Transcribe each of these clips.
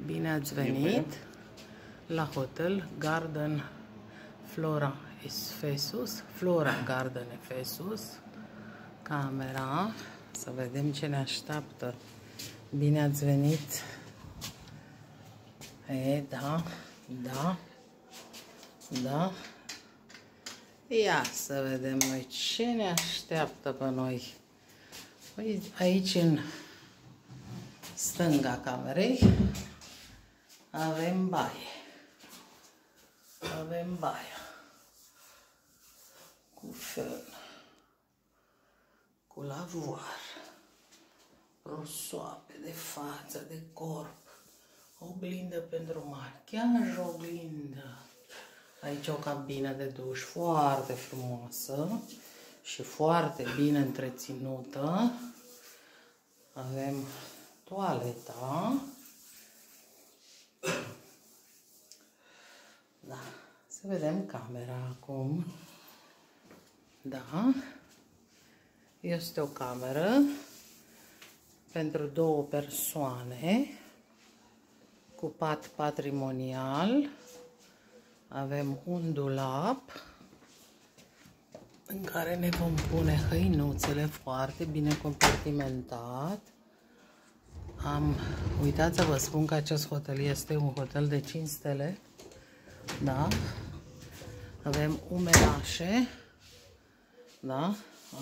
Bine ați venit la Hotel Garden Flora Ephesus, Flora Garden Ephesus. Camera, să vedem ce ne așteaptă. Bine ați venit. Da. Ia să vedem noi ce ne așteaptă pe noi. Aici în stânga camerei avem baie. Avem baia cu fen, cu lavuar, rosoape de față, de corp, oglindă pentru machiaj, oglindă. Aici o cabină de duș foarte frumoasă și foarte bine întreținută. Avem toaleta. Da, să vedem camera acum. Da, este o cameră pentru 2 persoane cu pat patrimonial. Avem un dulap în care ne vom pune hăinuțele foarte bine compartimentat. Am uitat să vă spun că acest hotel este un hotel de 5 stele. Da? Avem umerașe. Da?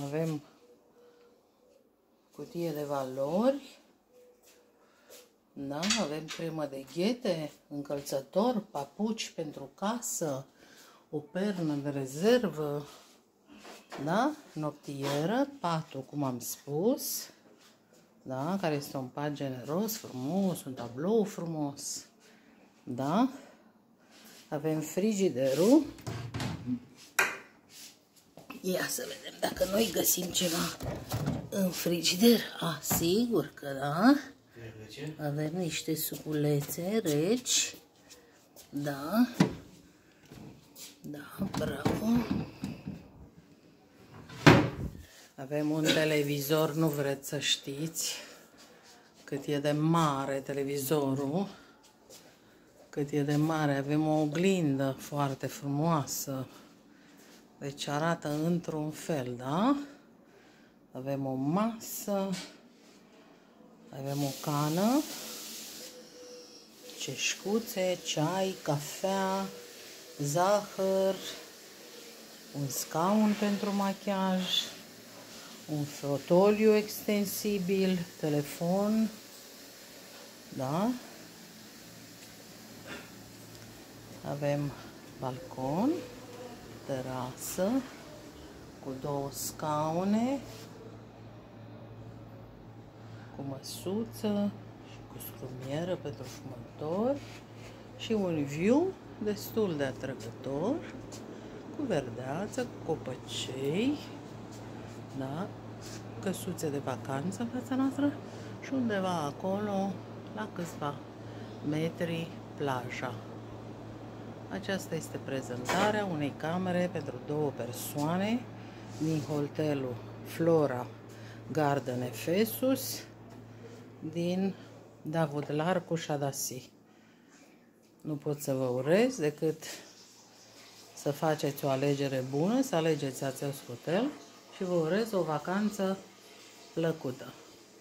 Avem cutie de valori. Da? Avem cremă de ghete, încălțător, papuci pentru casă, o pernă de rezervă, da? Noptieră, patul, cum am spus, da? Care este un pat generos, frumos, un tablou frumos, da? Avem frigiderul. Ia să vedem dacă noi găsim ceva în frigider. Sigur că da. Avem niște suculețe reci. Da. Da, bravo. Avem un televizor, nu vreți să știți cât e de mare televizorul. Cât e de mare. Avem o oglindă foarte frumoasă. Deci arată într-un fel, da? Avem o masă. Avem o cană, ceșcuțe, ceai, cafea, zahăr, un scaun pentru machiaj, un fotoliu extensibil, telefon, da? Avem balcon, terasă, cu 2 scaune, cu măsuță și cu scrumieră pentru fumător și un view destul de atrăgător, cu verdeață, cu copăcei, da? Căsuțe de vacanță în fața noastră și undeva acolo, la câțiva metri, plaja. Aceasta este prezentarea unei camere pentru 2 persoane din hotelul Flora Garden Ephesus din Davodlar cu Șadasi. Nu pot să vă urez decât să faceți o alegere bună, să alegeți acest hotel și vă urez o vacanță plăcută.